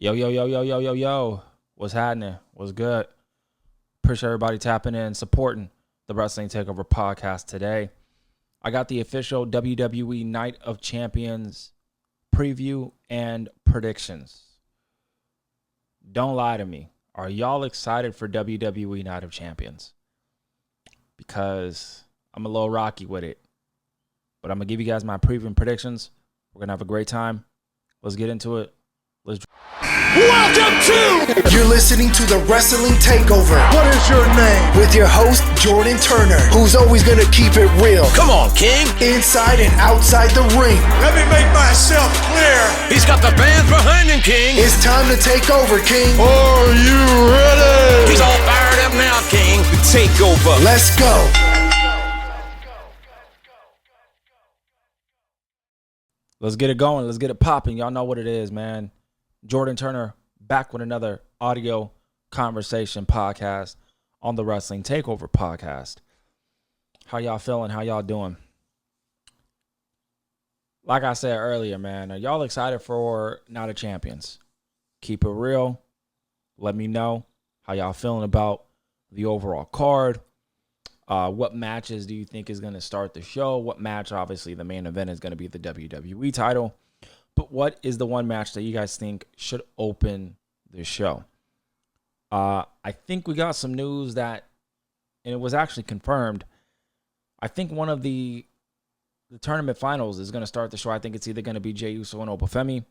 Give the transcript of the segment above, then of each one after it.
Yo, yo, yo, yo, yo, yo, yo. What's happening? What's good? Appreciate everybody tapping in, supporting the Wrestling Takeover podcast today. I got the official WWE Night of Champions preview and predictions. Don't lie to me. Are y'all excited for WWE Night of Champions? Because I'm a little rocky with it. But I'm going to give you guys my preview and predictions. We're going to have a great time. Let's get into it. Welcome to... You're listening to the Wrestling Takeover. What is your name? With your host, Jordan Turner, who's always going to keep it real. Come on, King. Inside and outside the ring. Let me make myself clear. He's got the fans behind him, King. It's time to take over, King. Are you ready? He's all fired up now, King. The Takeover. Let's go. Let's get it going. Let's get it popping. Y'all know what it is, man. Jordan Turner back with another audio conversation podcast on the Wrestling Takeover podcast. How y'all feeling? How y'all doing? Like I said earlier, man, are y'all excited for Night of Champions? Keep it real. Let me know how y'all feeling about the overall card. What matches do you think is going to start the show? What match, obviously, the main event is going to be the WWE title. But what is the one match that you guys think should open the show? I think we got some news that, and it was actually confirmed, I think one of the tournament finals is going to start the show. I think it's either going to be Jey Uso and Obafemi,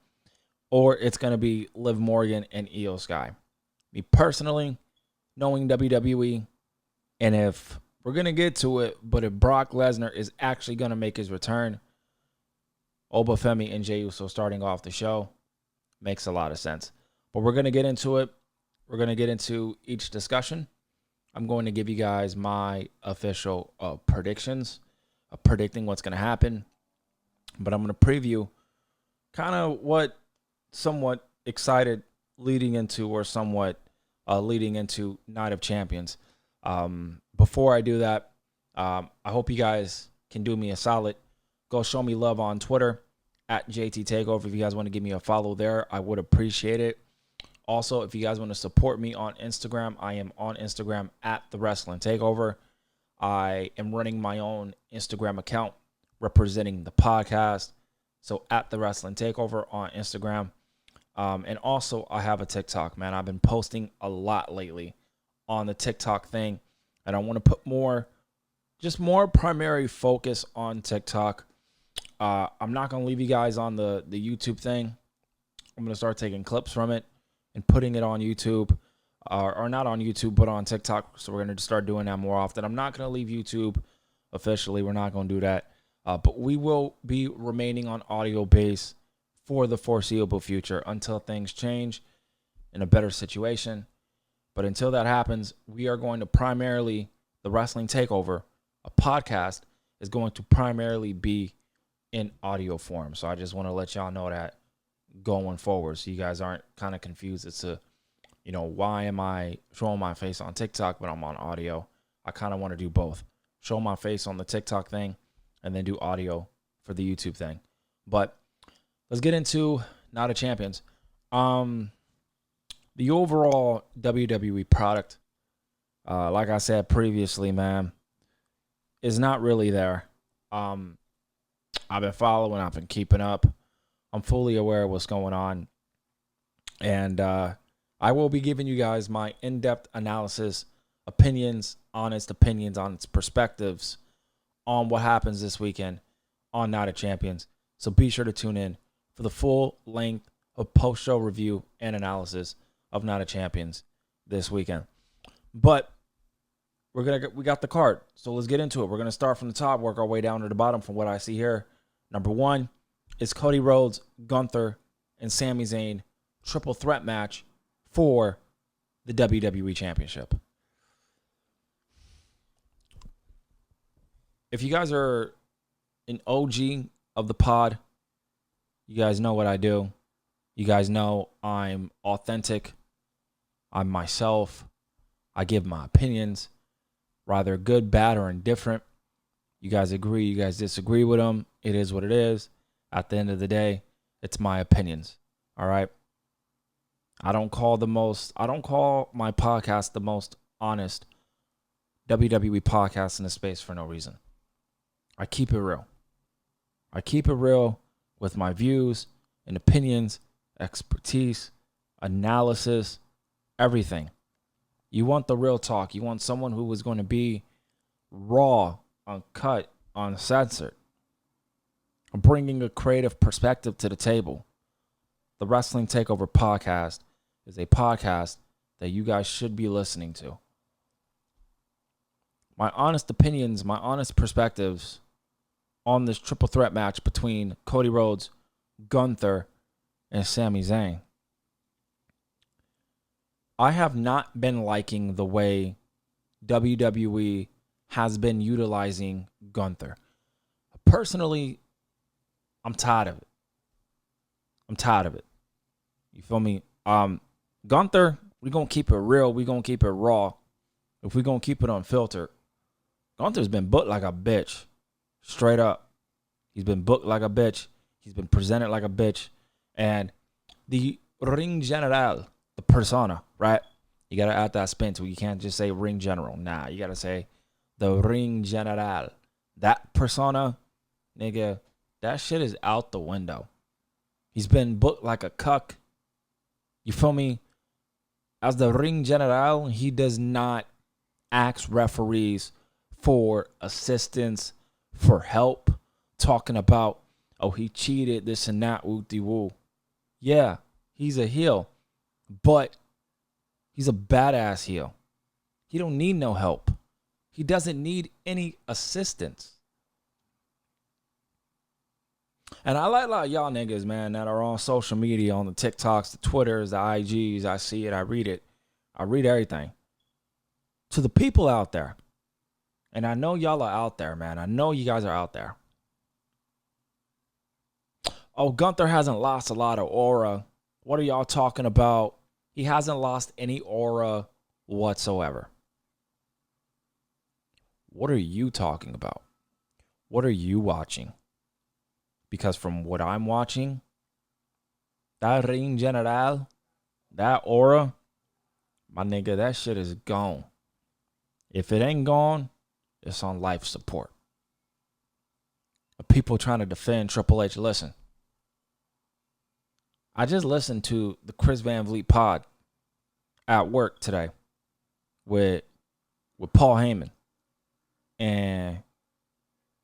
or it's going to be Liv Morgan and Io Sky. Me personally, knowing WWE, and if we're going to get to it, but if Brock Lesnar is actually going to make his return, Obafemi and Jey Uso starting off the show makes a lot of sense. But we're going to get into it. We're going to get into each discussion. I'm going to give you guys my official predictions of predicting what's going to happen. But I'm going to preview kind of what somewhat excited leading into or somewhat leading into Night of Champions. Before I do that, I hope you guys can do me a solid. Go show me love on Twitter at JT Takeover. If you guys want to give me a follow there, I would appreciate it. Also, if you guys want to support me on Instagram, I am on Instagram at The Wrestling Takeover. I am running my own Instagram account representing the podcast. So at The Wrestling Takeover on Instagram. And also, I have a TikTok, man. I've been posting a lot lately on the TikTok thing. And I want to put more primary focus on TikTok. I'm not going to leave you guys on the YouTube thing. I'm going to start taking clips from it and putting it on YouTube. Or not on YouTube, but on TikTok. So we're going to start doing that more often. I'm not going to leave YouTube officially. We're not going to do that. But we will be remaining on audio base for the foreseeable future until things change in a better situation. But until that happens, we are going to primarily, the Wrestling Takeover, a podcast, is going to primarily be in audio form. So I just want to let y'all know that going forward, so you guys aren't kind of confused as to, why am I showing my face on TikTok but I'm on audio? I kind of want to do both. Show my face on the TikTok thing and then do audio for the YouTube thing. But let's get into Night of Champions. The overall WWE product, like I said previously, man, is not really there. I've been following, I've been keeping up. I'm fully aware of what's going on. And I will be giving you guys my in-depth analysis, honest opinions, on its perspectives on what happens this weekend on Night of Champions. So be sure to tune in for the full length of post-show review and analysis of Night of Champions this weekend. But we got the card, so let's get into it. We're going to start from the top, work our way down to the bottom from what I see here. Number one is Cody Rhodes, Gunther, and Sami Zayn triple threat match for the WWE Championship. If you guys are an OG of the pod, you guys know what I do. You guys know I'm authentic. I'm myself. I give my opinions, rather good, bad, or indifferent. You guys agree, you guys disagree with them. It is what it is. At the end of the day, it's my opinions. All right? I don't call my podcast the most honest WWE podcast in the space for no reason. I keep it real. I keep it real with my views and opinions, expertise, analysis, everything. You want the real talk. You want someone who is going to be raw, uncut, uncensored, bringing a creative perspective to the table. The Wrestling Takeover podcast is a podcast that you guys should be listening to. My honest opinions, my honest perspectives on this triple threat match between Cody Rhodes, Gunther, and Sami Zayn. I have not been liking the way WWE has been utilizing Gunther. Personally, I'm tired of it. I'm tired of it. You feel me? Gunther, we're going to keep it real. We're going to keep it raw. If we're going to keep it unfiltered, Gunther's been booked like a bitch. Straight up. He's been booked like a bitch. He's been presented like a bitch. And the ring general, the persona, right? You got to add that spin to it. You can't just say ring general. Nah, you got to say the ring general. That persona, nigga, that shit is out the window. He's been booked like a cuck. You feel me? As the ring general, he does not ask referees for assistance, for help, talking about, oh, he cheated, this and that, woo-de-woo. Yeah, he's a heel, but he's a badass heel. He don't need no help. He doesn't need any assistance. And I like a lot of y'all niggas, man, that are on social media, on the TikToks, the Twitters, the IGs. I see it. I read it. I read everything. To the people out there, and I know y'all are out there, man. I know you guys are out there. Oh, Gunther hasn't lost a lot of aura. What are y'all talking about? He hasn't lost any aura whatsoever. What are you talking about? What are you watching? Because from what I'm watching, that ring general, that aura, my nigga, that shit is gone. If it ain't gone, it's on life support. People trying to defend Triple H, listen. I just listened to the Chris Van Vliet pod at work today with Paul Heyman. And,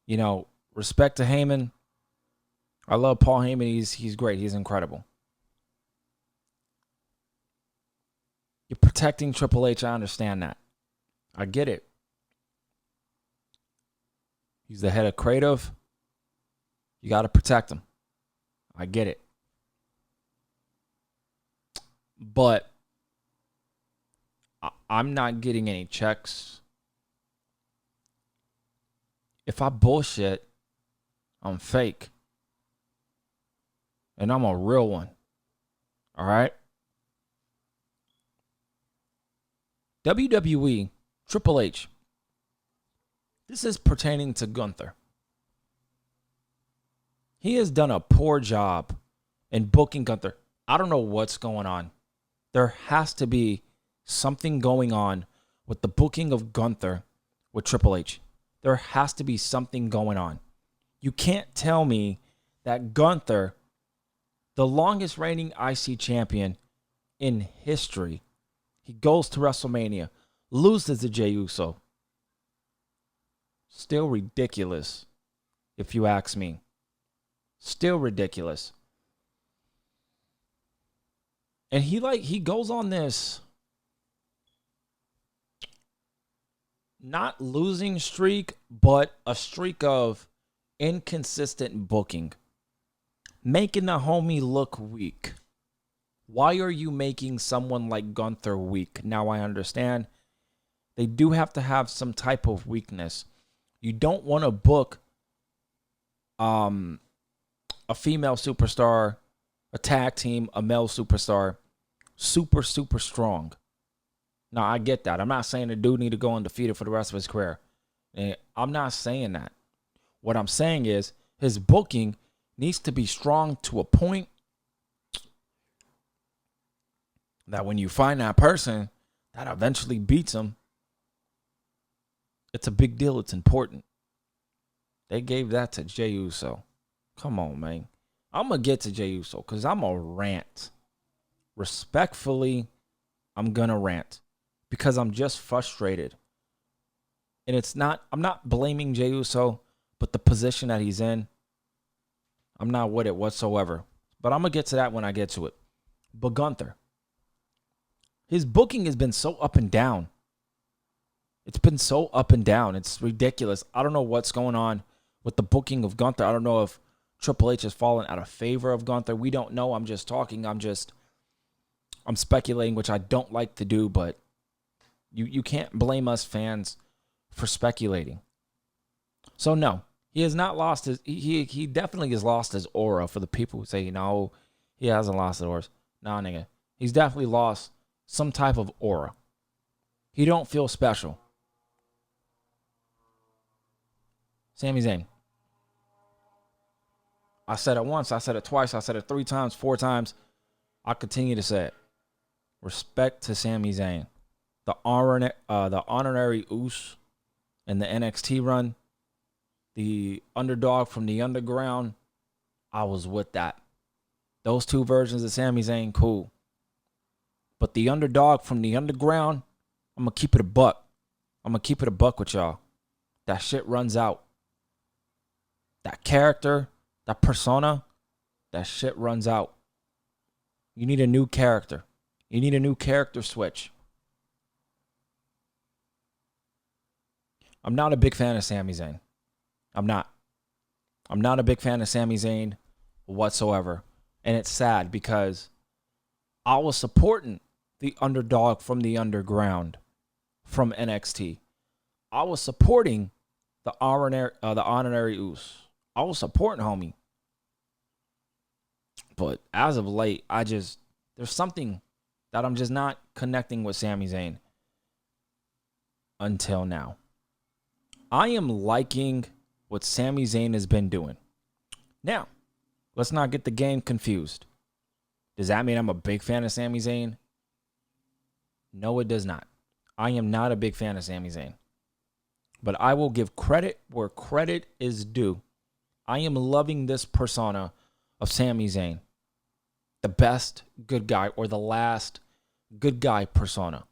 you know, respect to Heyman. I love Paul Heyman. He's great. He's incredible. You're protecting Triple H. I understand that. I get it. He's the head of creative. You got to protect him. I get it. But I'm not getting any checks. If I bullshit, I'm fake. And I'm a real one. All right? WWE, Triple H. This is pertaining to Gunther. He has done a poor job in booking Gunther. I don't know what's going on. There has to be something going on with the booking of Gunther with Triple H. There has to be something going on. You can't tell me that Gunther, the longest reigning IC champion in history, he goes to WrestleMania, loses to Jey Uso. Still ridiculous, if you ask me. Still ridiculous. And he goes on this not losing streak, but a streak of inconsistent booking. Making the homie look weak. Why are you making someone like Gunther weak? Now I understand they do have to have some type of weakness. You don't want to book a female superstar, a tag team, a male superstar, super strong. Now, I get that. I'm not saying the dude need to go undefeated for the rest of his career. And I'm not saying that. What I'm saying is his booking needs to be strong to a point that when you find that person that eventually beats him, it's a big deal. It's important. They gave that to Jey Uso. Come on, man. I'm going to get to Jey Uso because I'm a rant. Respectfully, I'm going to rant because I'm just frustrated. And I'm not blaming Jey Uso, but the position that he's in, I'm not with it whatsoever. But I'm going to get to that when I get to it. But Gunther, his booking has been so up and down. It's been so up and down. It's ridiculous. I don't know what's going on with the booking of Gunther. I don't know if Triple H has fallen out of favor of Gunther. We don't know. I'm just talking. I'm speculating, which I don't like to do, but you can't blame us fans for speculating. So no, he has not lost his. He definitely has lost his aura. For the people who say no, he hasn't lost his aura. Nah, nigga, he's definitely lost some type of aura. He don't feel special. Sami Zayn. I said it once. I said it twice. I said it 3 times, 4 times. I continue to say it. Respect to Sami Zayn. The honorary Uso in the NXT run. The underdog from the underground. I was with that. Those 2 versions of Sami Zayn, cool. But the underdog from the underground, I'm going to keep it a buck. I'm going to keep it a buck with y'all. That shit runs out. That character, that persona, that shit runs out. You need a new character. You need a new character switch. I'm not a big fan of Sami Zayn. I'm not. I'm not a big fan of Sami Zayn whatsoever. And it's sad because I was supporting the underdog from the underground from NXT. I was supporting the honorary Uso. I was supporting homie. But as of late, there's something that I'm just not connecting with Sami Zayn until now. I am liking what Sami Zayn has been doing. Now, let's not get the game confused. Does that mean I'm a big fan of Sami Zayn? No, it does not. I am not a big fan of Sami Zayn. But I will give credit where credit is due. I am loving this persona of Sami Zayn. The best good guy or the last good guy persona.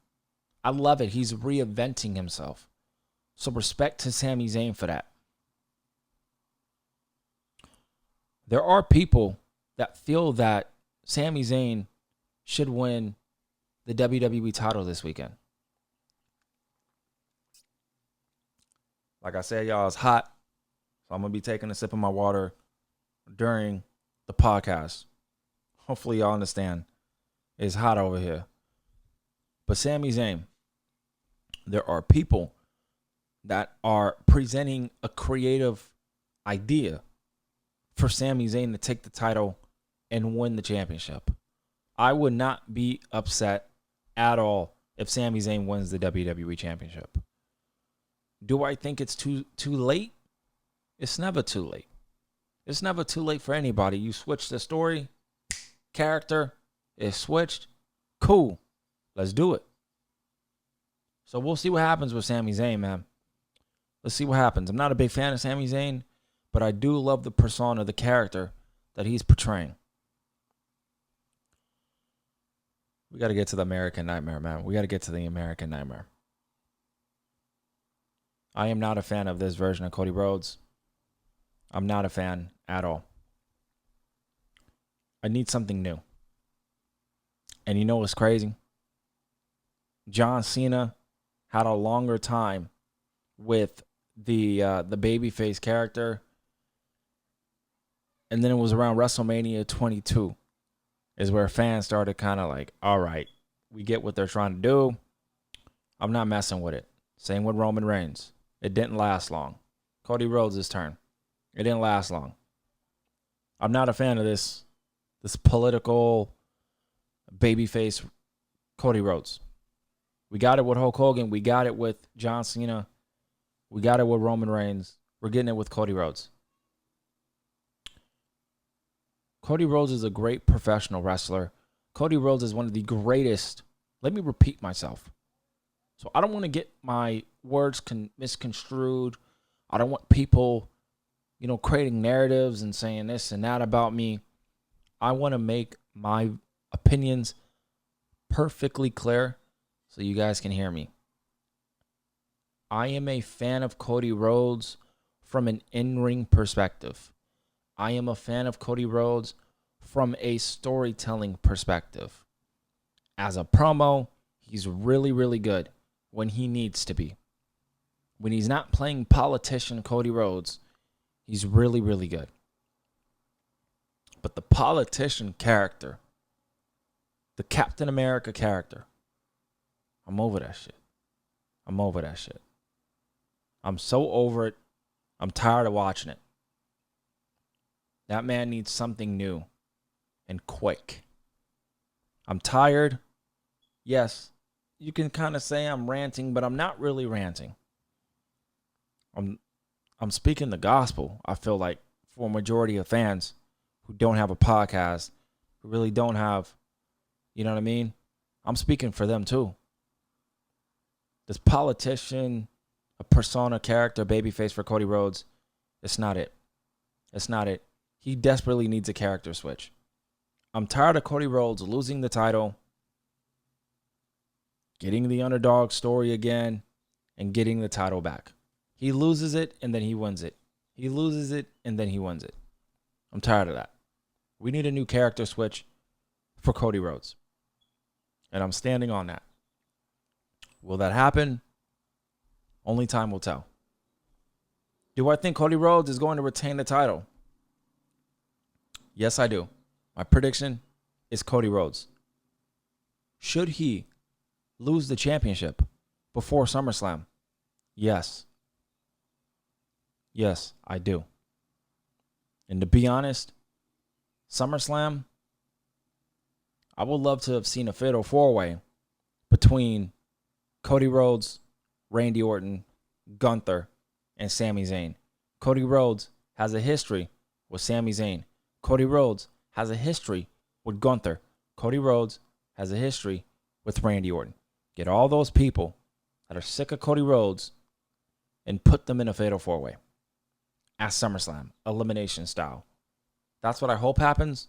I love it. He's reinventing himself. So respect to Sami Zayn for that. There are people that feel that Sami Zayn should win the WWE title this weekend. Like I said, y'all, it's hot. So I'm going to be taking a sip of my water during the podcast. Hopefully y'all understand. It's hot over here. But Sami Zayn, there are people that are presenting a creative idea for Sami Zayn to take the title and win the championship. I would not be upset at all if Sami Zayn wins the WWE championship. Do I think it's too late? It's never too late. It's never too late for anybody. You switch the story, character is switched. Cool. Let's do it. So we'll see what happens with Sami Zayn, man. Let's see what happens. I'm not a big fan of Sami Zayn, but I do love the persona, the character that he's portraying. We got to get to the American Nightmare, man. We got to get to the American Nightmare. I am not a fan of this version of Cody Rhodes. I'm not a fan at all. I need something new. And you know what's crazy? John Cena had a longer time with the babyface character. And then it was around WrestleMania 22 is where fans started kind of like, all right, we get what they're trying to do. I'm not messing with it. Same with Roman Reigns. It didn't last long. Cody Rhodes' turn. It didn't last long. I'm not a fan of this political babyface Cody Rhodes. We got it with Hulk Hogan. We got it with John Cena. We got it with Roman Reigns. We're getting it with Cody Rhodes. Cody Rhodes is a great professional wrestler, Cody Rhodes is one of the greatest. Let me repeat myself. So I don't want to get my words misconstrued. I don't want people, creating narratives and saying this and that about me. I want to make my opinions perfectly clear so you guys can hear me. I am a fan of Cody Rhodes from an in-ring perspective. I am a fan of Cody Rhodes from a storytelling perspective. As a promo, he's really, really good when he needs to be. When he's not playing politician Cody Rhodes, he's really, really good. But the politician character, the Captain America character, I'm over that shit. I'm so over it. I'm tired of watching it. That man needs something new and quick. I'm tired. Yes, you can kind of say I'm ranting, but I'm not really ranting. I'm speaking the gospel, I feel like, for a majority of fans who don't have a podcast, who really don't have, you know what I mean? I'm speaking for them too. This politician, a persona character, babyface for Cody Rhodes, it's not it. It's not it. He desperately needs a character switch. I'm tired of Cody Rhodes losing the title, getting the underdog story again, and getting the title back. He loses it, and then he wins it. He loses it, and then he wins it. I'm tired of that. We need a new character switch for Cody Rhodes. And I'm standing on that. Will that happen? Only time will tell. Do I think Cody Rhodes is going to retain the title? Yes, I do. My prediction is Cody Rhodes. Should he lose the championship before SummerSlam? Yes. Yes, I do. And to be honest, SummerSlam, I would love to have seen a fatal four-way between Cody Rhodes, Randy Orton, Gunther, and Sami Zayn. Cody Rhodes has a history with Sami Zayn. Cody Rhodes has a history with Gunther. Cody Rhodes has a history with Randy Orton. Get all those people that are sick of Cody Rhodes and put them in a fatal four-way at SummerSlam, elimination style. That's what I hope happens.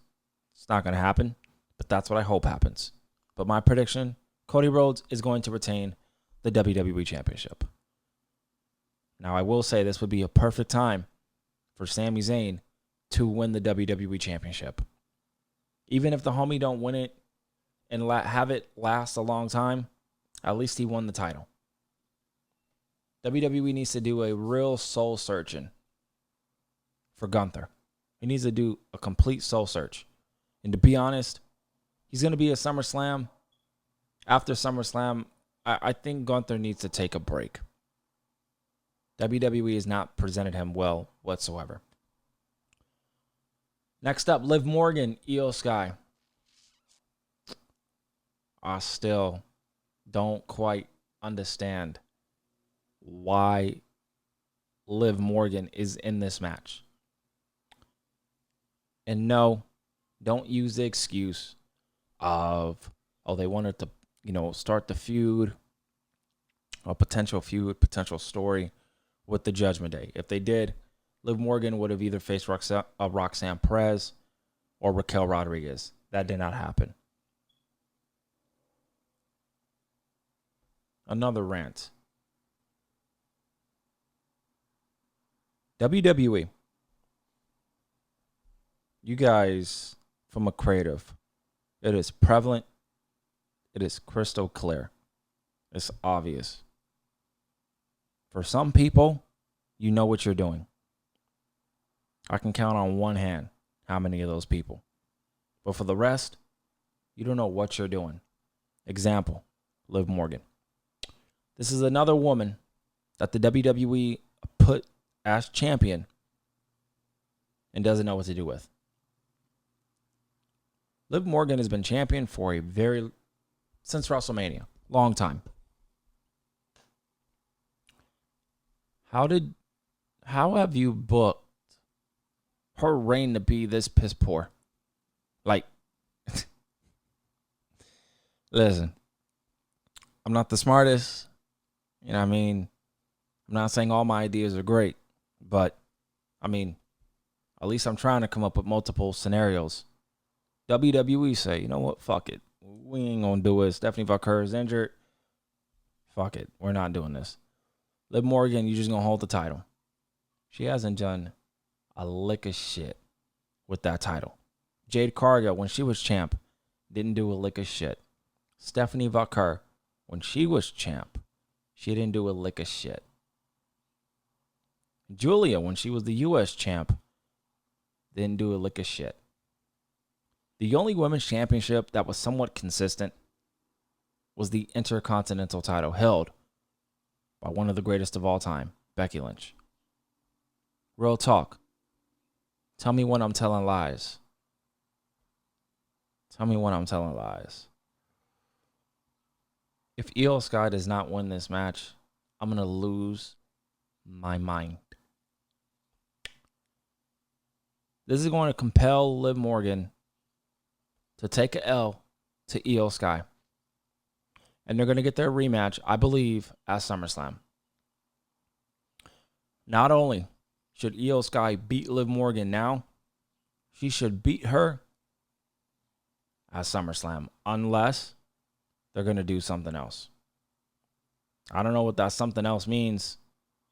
It's not going to happen, but that's what I hope happens. But my prediction, Cody Rhodes is going to retain the WWE Championship. Now, I will say this would be a perfect time for Sami Zayn to win the WWE Championship. Even if the homie don't win it and have it last a long time, at least he won the title. WWE needs to do a real soul searching for Gunther. He needs to do a complete soul search. And to be honest, he's going to be at SummerSlam. After SummerSlam, I think Gunther needs to take a break. WWE has not presented him well whatsoever. Next up, Liv Morgan, Io Sky. I still don't quite understand why Liv Morgan is in this match. And no, don't use the excuse of, they wanted to, start the feud, a potential feud, potential story with the Judgment Day. If they did, Liv Morgan would have either faced Roxanne Perez or Raquel Rodriguez. That did not happen. Another rant. WWE. You guys, from a creative, it is prevalent. It is crystal clear. It's obvious. For some people, you know what you're doing. I can count on one hand how many of those people. But for the rest, you don't know what you're doing. Example, Liv Morgan. This is another woman that the WWE put as champion and doesn't know what to do with. Liv Morgan has been champion for since WrestleMania. Long time. How have you booked her reign to be this piss poor? Like, Listen, I'm not the smartest. You know what I mean? I'm not saying all my ideas are great, but I mean, at least I'm trying to come up with multiple scenarios. WWE say, you know what? Fuck it. We ain't going to do it. Stephanie Vaquer is injured. Fuck it. We're not doing this. Liv Morgan, you just going to hold the title. She hasn't done a lick of shit with that title. Jade Cargill, when she was champ, didn't do a lick of shit. Stephanie Vaquer, when she was champ, she didn't do a lick of shit. Julia, when she was the U.S. champ, didn't do a lick of shit. The only women's championship that was somewhat consistent was the Intercontinental title held by one of the greatest of all time, Becky Lynch. Real talk. Tell me when I'm telling lies. Tell me when I'm telling lies. If Io Sky does not win this match, I'm going to lose my mind. This is going to compel Liv Morgan to take a L to Io Sky. And they're going to get their rematch, I believe, at SummerSlam. Not only should Io Sky beat Liv Morgan now, she should beat her at SummerSlam, unless they're going to do something else. I don't know what that something else means.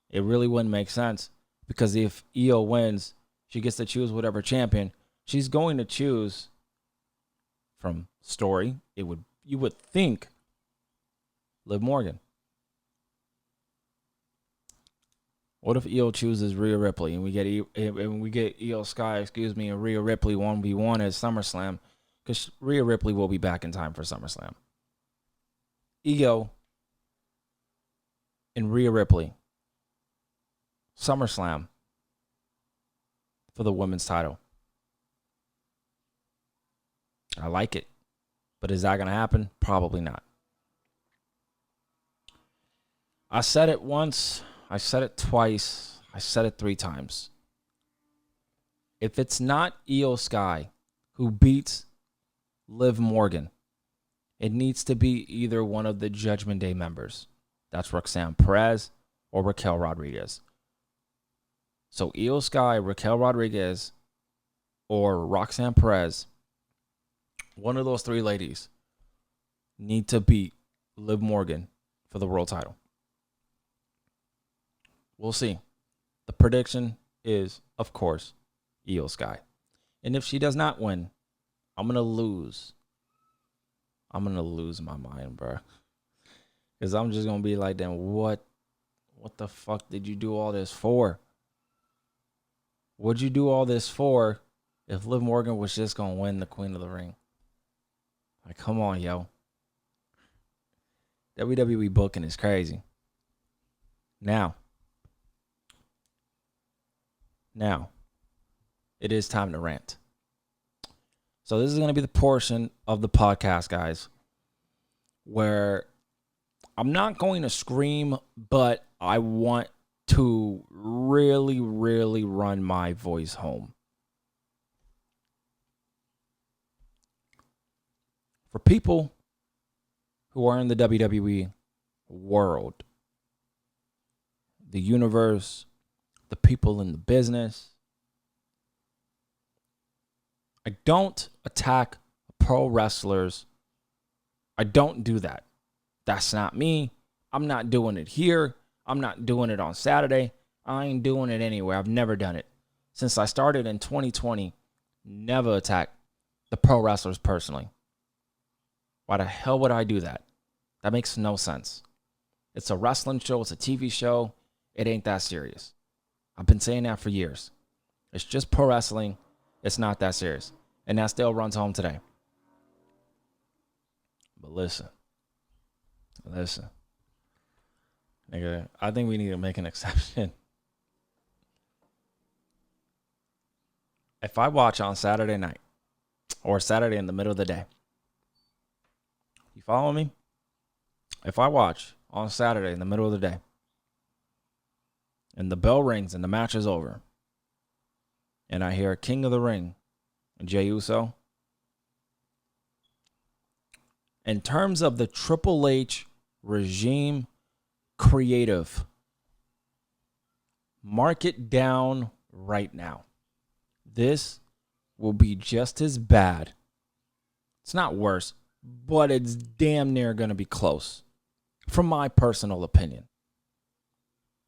It really wouldn't make sense, because if Io wins, she gets to choose whatever champion. She's going to choose, from story, you would think, Liv Morgan. What if Io chooses Rhea Ripley and we get Io Sky, and Rhea Ripley 1v1 at SummerSlam, because Rhea Ripley will be back in time for SummerSlam. Io and Rhea Ripley, SummerSlam for the women's title. I like it. But is that going to happen? Probably not. I said it once. I said it twice. I said it 3 times. If it's not Io Sky who beats Liv Morgan, it needs to be either one of the Judgment Day members. That's Roxanne Perez or Raquel Rodriguez. So Io Sky, Raquel Rodriguez, or Roxanne Perez, one of those 3 ladies need to beat Liv Morgan for the world title. We'll see. The prediction is, of course, Io Sky. And if she does not win, I'm going to lose. I'm going to lose my mind, bro. Because I'm just going to be like, then what the fuck did you do all this for? What'd you do all this for if Liv Morgan was just going to win the Queen of the Ring? Like, come on, yo. WWE booking is crazy. Now, it is time to rant. So this is going to be the portion of the podcast, guys, where I'm not going to scream, but I want to really, really run my voice home. For people who are in the WWE world, the universe, the people in the business, I don't attack pro wrestlers. I don't do that. That's not me. I'm not doing it here. I'm not doing it on Saturday. I ain't doing it anywhere. I've never done it. Since I started in 2020, never attacked the pro wrestlers personally. Why the hell would I do that? That makes no sense. It's a wrestling show. It's a TV show. It ain't that serious. I've been saying that for years. It's just pro wrestling. It's not that serious. And that still runs home today. But listen. Nigga, I think we need to make an exception. If I watch on Saturday night or Saturday in the middle of the day, you follow me? If I watch on Saturday in the middle of the day and the bell rings and the match is over and I hear King of the Ring and Jey Uso, In terms of the Triple H regime creative, mark it down right now. This will be just as bad. It's not worse, but it's damn near going to be close. From my personal opinion,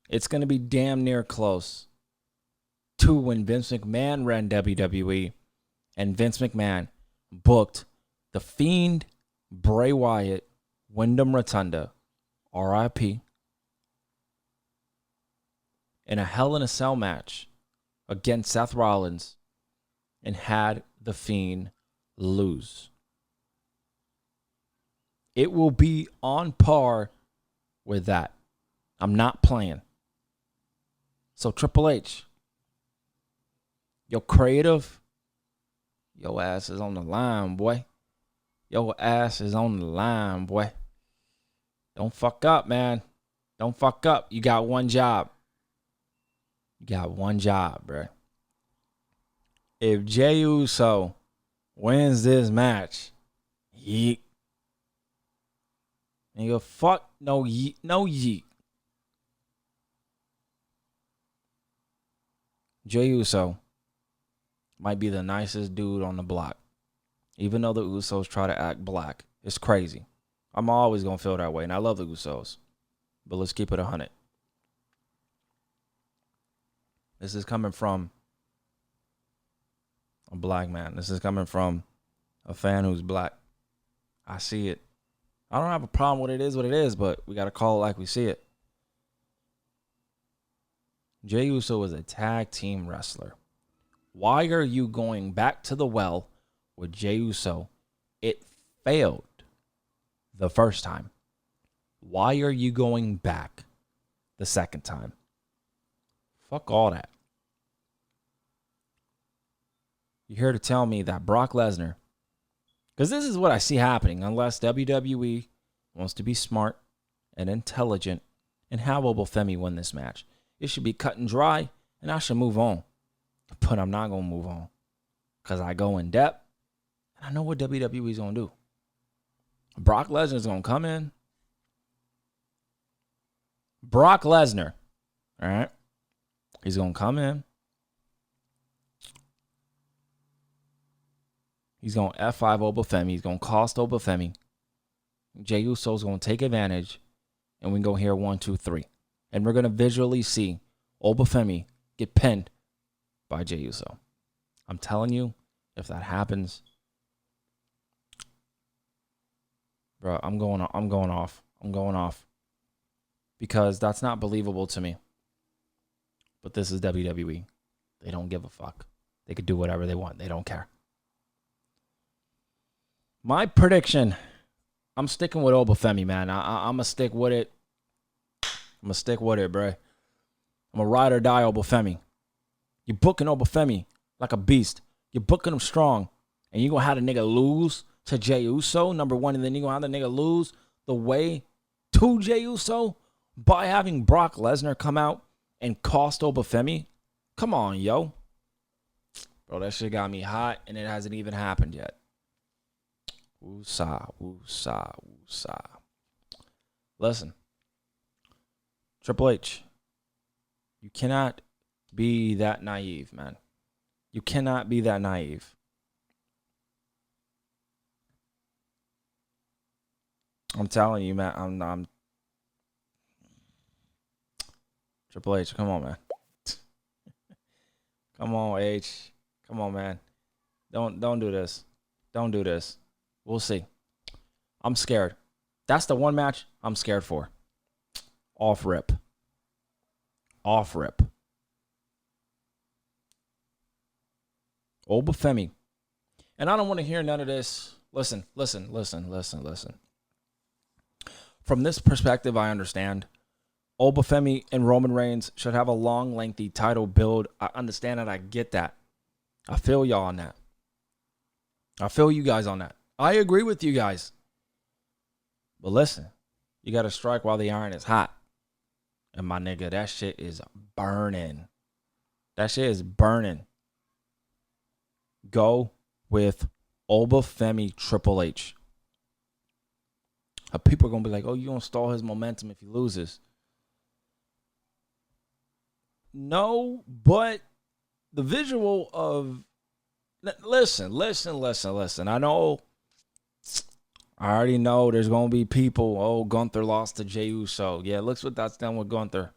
it's going to be damn near close to when Vince McMahon ran WWE and Vince McMahon booked The Fiend, Bray Wyatt, Wyndham Rotunda, RIP, in a Hell in a Cell match against Seth Rollins and had The Fiend lose. It will be on par with that. I'm not playing. So Triple H, your creative, your ass is on the line, boy. Your ass is on the line, boy. Don't fuck up, man. Don't fuck up. You got one job. You got one job, bro. If Jey Uso wins this match, yeet. Nigga, fuck no yeet. No yeet. Jey Uso might be the nicest dude on the block. Even though the Usos try to act black. It's crazy. I'm always going to feel that way. And I love the Usos. But let's keep it 100. This is coming from a black man. This is coming from a fan who's black. I see it. I don't have a problem with what it is, but we got to call it like we see it. Jey Uso is a tag team wrestler. Why are you going back to the well with Jey Uso? It failed the first time. Why are you going back the second time? Fuck all that. You're here to tell me that Brock Lesnar, because this is what I see happening, unless WWE wants to be smart and intelligent and have Obafemi win this match. It should be cut and dry, and I should move on. But I'm not going to move on because I go in depth, and I know what WWE is going to do. Brock Lesnar is going to come in. Brock Lesnar, all right? He's going to come in. He's going to F5 Obafemi. He's going to cost Obafemi. Jey Uso's going to take advantage, and we go here 1, 2, 3. And we're going to visually see Obafemi get pinned by Jey Uso. I'm telling you, if that happens, bro, I'm going off. Because that's not believable to me. But this is WWE. They don't give a fuck. They could do whatever they want. They don't care. My prediction, I'm sticking with Obafemi, man. I'm going to stick with it. I'm going to stick with it, bro. I'm a ride or die Obafemi. You're booking Obafemi like a beast. You're booking him strong. And you're going to have the nigga lose to Jey Uso, number one. And then you're going to have the nigga lose the way to Jey Uso by having Brock Lesnar come out and cost Obafemi. Come on, yo. Bro, that shit got me hot, and it hasn't even happened yet. Woosah, woosah, woosah. Listen. Triple H, you cannot be that naive, man. You cannot be that naive. I'm telling you, man. I'm Triple H, come on, man. Come on, H. Come on, man. Don't do this. Don't do this. We'll see. I'm scared. That's the one match I'm scared for. Off rip. Obafemi. And I don't want to hear none of this. Listen. From this perspective, I understand. Obafemi and Roman Reigns should have a long, lengthy title build. I understand that. I get that. I feel y'all on that. I feel you guys on that. I agree with you guys. But listen, you got to strike while the iron is hot. And my nigga, that shit is burning. That shit is burning. Go with Obafemi Triple H. People are going to be like, oh, you're going to stall his momentum if he loses. No, but the visual of... Listen. I know... I already know there's going to be people, oh, Gunther lost to Jey Uso. Yeah, look what that's done with Gunther.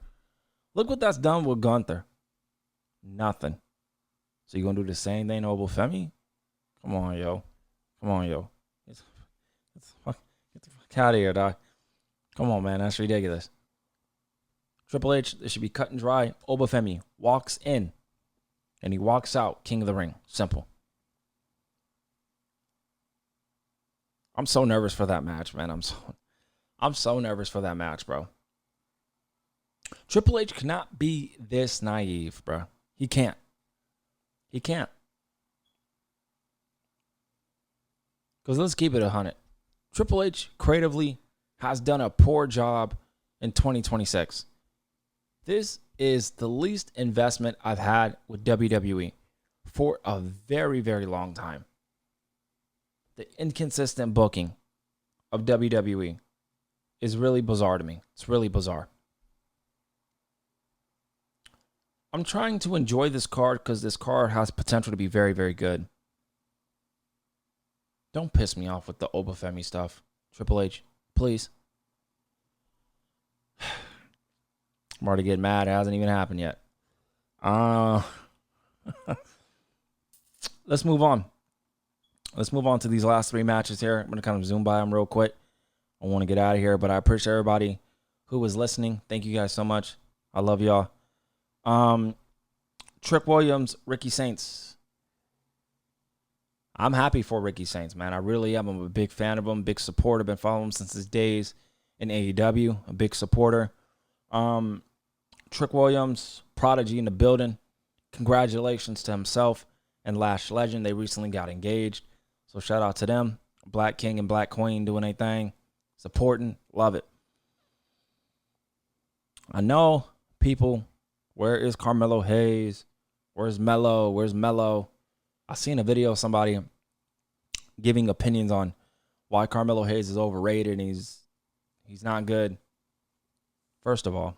Look what that's done with Gunther. Nothing. So you going to do the same thing to Obafemi? Come on, yo. Get the fuck out of here, dog. Come on, man. That's ridiculous. Triple H, this should be cut and dry. Obafemi walks in and he walks out King of the Ring. Simple. I'm so nervous for that match, man. I'm so nervous for that match, bro. Triple H cannot be this naive, bro. He can't. Because let's keep it 100. Triple H creatively has done a poor job in 2026. This is the least investment I've had with WWE for a very, very long time. The inconsistent booking of WWE is really bizarre to me. It's really bizarre. I'm trying to enjoy this card because this card has potential to be very, very good. Don't piss me off with the Obafemi stuff. Triple H, please. I'm already getting mad. It hasn't even happened yet. Let's move on. Let's move on to these last 3 matches here. I'm going to kind of zoom by them real quick. I want to get out of here, but I appreciate everybody who was listening. Thank you guys so much. I love y'all. Trick Williams, Ricky Saints. I'm happy for Ricky Saints, man. I really am. I'm a big fan of him, big supporter. Been following him since his days in AEW. A big supporter. Trick Williams, prodigy in the building. Congratulations to himself and Lash Legend. They recently got engaged. So shout out to them. Black King and Black Queen doing their thing. Supporting. Love it. I know people, where is Carmelo Hayes? Where's Mello? I seen a video of somebody giving opinions on why Carmelo Hayes is overrated and he's not good. First of all,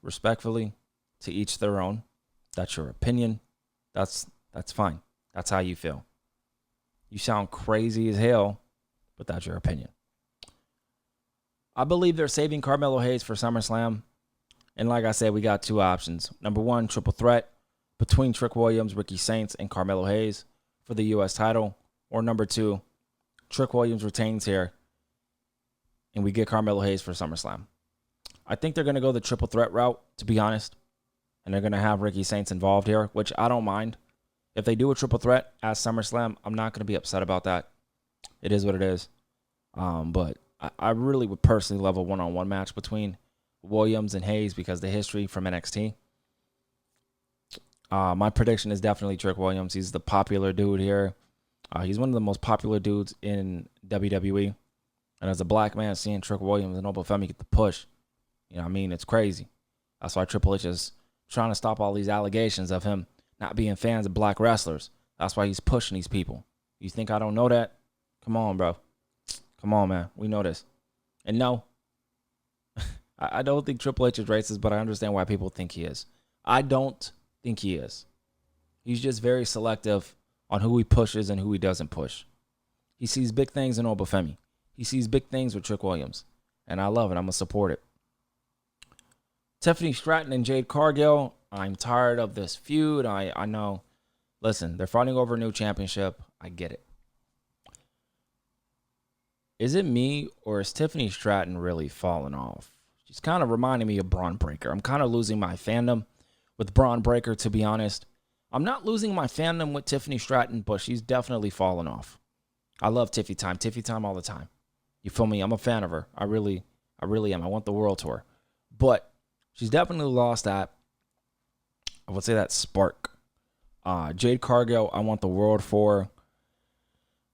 respectfully, to each their own. That's your opinion. That's fine. That's how you feel. You sound crazy as hell, but that's your opinion. I believe they're saving Carmelo Hayes for SummerSlam. And like I said, we got 2 options. Number 1, triple threat between Trick Williams, Ricky Saints, and Carmelo Hayes for the U.S. title. Or number 2, Trick Williams retains here, and we get Carmelo Hayes for SummerSlam. I think they're going to go the triple threat route, to be honest. And they're going to have Ricky Saints involved here, which I don't mind. If they do a triple threat at SummerSlam, I'm not going to be upset about that. It is what it is. But I really would personally love a one-on-one match between Williams and Hayes because the history from NXT. My prediction is definitely Trick Williams. He's the popular dude here. He's one of the most popular dudes in WWE. And as a black man, seeing Trick Williams and Obafemi get the push, you know what I mean? It's crazy. That's why Triple H is trying to stop all these allegations of him not being fans of black wrestlers. That's why he's pushing these people. You think I don't know that? Come on, bro. Come on, man. We know this. And no, I don't think Triple H is racist, but I understand why people think he is. I don't think he is. He's just very selective on who he pushes and who he doesn't push. He sees big things in Obafemi. He sees big things with Trick Williams. And I love it. I'm going to support it. Tiffany Stratton and Jade Cargill. I'm tired of this feud. I know. Listen, they're fighting over a new championship. I get it. Is it me or is Tiffany Stratton really falling off? She's kind of reminding me of Braun Breaker. I'm kind of losing my fandom with Braun Breaker, to be honest. I'm not losing my fandom with Tiffany Stratton, but she's definitely fallen off. I love Tiffy Time all the time. You feel me? I'm a fan of her. I really am. I want the world tour. But she's definitely lost that, I would say, that spark. Jade Cargill, I want the world for.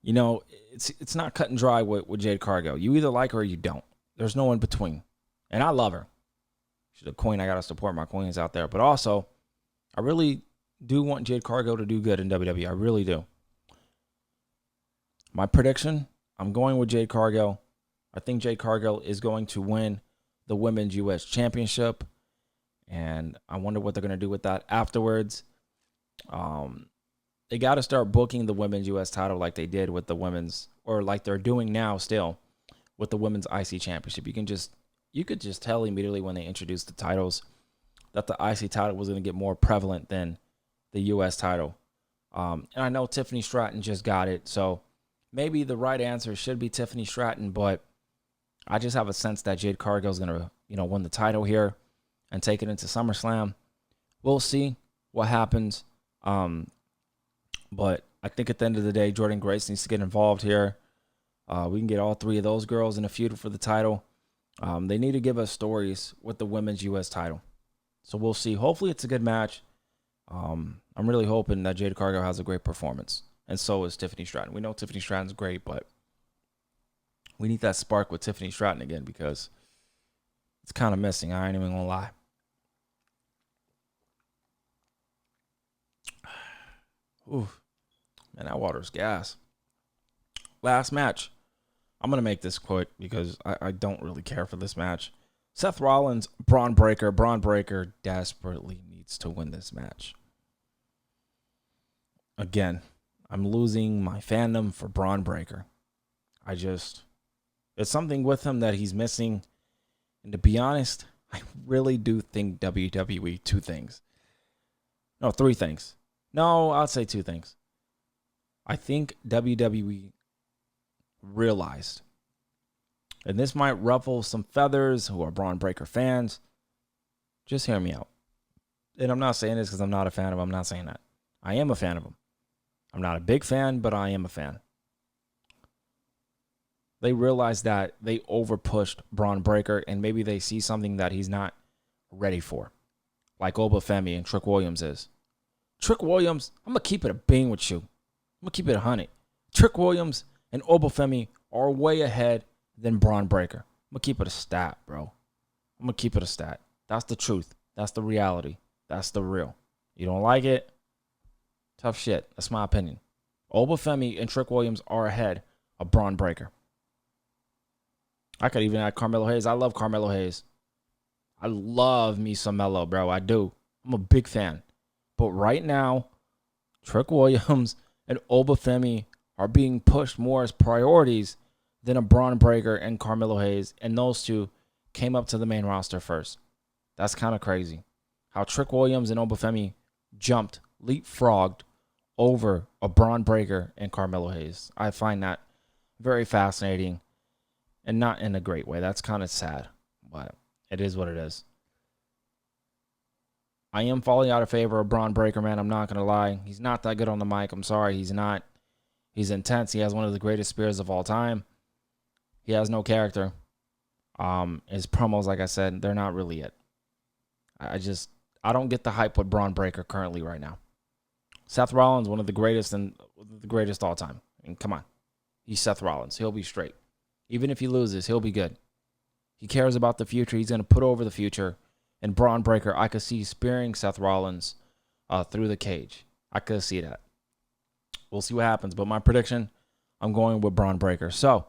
You know, it's not cut and dry with Jade Cargill. You either like her or you don't. There's no in between. And I love her. She's a queen. I got to support my queens out there. But also, I really do want Jade Cargill to do good in WWE. I really do. My prediction, I'm going with Jade Cargill. I think Jade Cargill is going to win the Women's U.S. Championship, and I wonder what they're going to do with that afterwards. They got to start booking the Women's U.S. title like they did with the women's, or like they're doing now still with the Women's IC Championship. You could just tell immediately when they introduced the titles that the IC title was going to get more prevalent than the U.S. title. And I know Tiffany Stratton just got it, so maybe the right answer should be Tiffany Stratton, but I just have a sense that Jade Cargill is going to, win the title here and take it into SummerSlam. We'll see what happens. But I think at the end of the day, Jordan Grace needs to get involved here. We can get all three of those girls in a feud for the title. They need to give us stories with the Women's U.S. title. So we'll see. Hopefully it's a good match. I'm really hoping that Jade Cargill has a great performance. And so is Tiffany Stratton. We know Tiffany Stratton's great, but we need that spark with Tiffany Stratton again because it's kind of missing. I ain't even going to lie. Ooh, man, that water's gas. Last match. I'm going to make this quick because I don't really care for this match. Seth Rollins, Braun Breaker. Braun Breaker desperately needs to win this match. Again, I'm losing my fandom for Braun Breaker. It's something with him that he's missing. And to be honest, I really do think WWE, three things. No, I'll say two things. I think WWE realized, and this might ruffle some feathers who are Braun Breaker fans. Just hear me out. And I'm not saying this because I'm not a fan of him. I'm not saying that. I am a fan of him. I'm not a big fan, but I am a fan. They realized that they overpushed Braun Breaker, and maybe they see something that he's not ready for, like Obafemi and Trick Williams is. Trick Williams, I'm going to keep it a bean with you. I'm going to keep it 100. Trick Williams and Obafemi are way ahead than Braun Breaker. I'm going to keep it a stat, bro. I'm going to keep it a stat. That's the truth. That's the reality. That's the real. You don't like it? Tough shit. That's my opinion. Obafemi and Trick Williams are ahead of Braun Breaker. I could even add Carmelo Hayes. I love Carmelo Hayes. I love me some Melo, bro. I do. I'm a big fan. But right now, Trick Williams and Obafemi are being pushed more as priorities than a Braun Breaker and Carmelo Hayes. And those two came up to the main roster first. That's kind of crazy. How Trick Williams and Obafemi jumped, leapfrogged over a Braun Breaker and Carmelo Hayes. I find that very fascinating and not in a great way. That's kind of sad, but it is what it is. I am falling out of favor of Braun Breaker, man. I'm not going to lie. He's not that good on the mic. I'm sorry. He's not. He's intense. He has one of the greatest spears of all time. He has no character. His promos, like I said, they're not really it. I don't get the hype with Braun Breaker currently right now. Seth Rollins, one of the greatest and the greatest all time. I mean, come on. He's Seth Rollins. He'll be straight. Even if he loses, he'll be good. He cares about the future. He's going to put over the future. And Braun Breaker, I could see spearing Seth Rollins through the cage. I could see that. We'll see what happens. But my prediction, I'm going with Braun Breaker. So,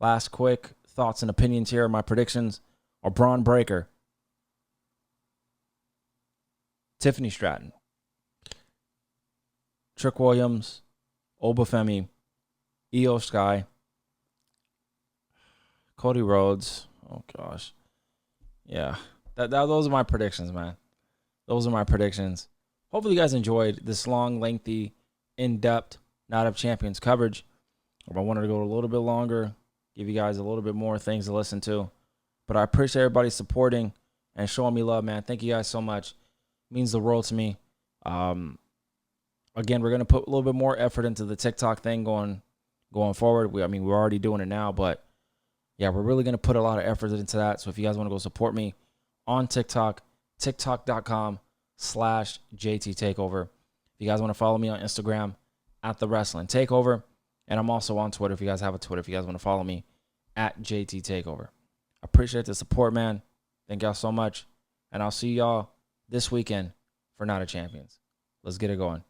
last quick thoughts and opinions here. My predictions are Braun Breaker, Tiffany Stratton, Trick Williams, Obafemi, Io Sky, Cody Rhodes. Oh, gosh. Yeah. Those are my predictions, man. Those are my predictions. Hopefully you guys enjoyed this long, lengthy, in-depth Night of Champions coverage. I wanted to go a little bit longer, give you guys a little bit more things to listen to. But I appreciate everybody supporting and showing me love, man. Thank you guys so much. It means the world to me. Again, we're going to put a little bit more effort into the TikTok thing going forward. We're already doing it now, but yeah, we're really going to put a lot of effort into that. So if you guys want to go support me on TikTok, tiktok.com/JTTakeover. If you guys want to follow me on Instagram, @TheWrestlingTakeover. And I'm also on Twitter if you guys have a Twitter. If you guys want to follow me, @JTTakeover. I appreciate the support, man. Thank y'all so much. And I'll see y'all this weekend for Night of Champions. Let's get it going.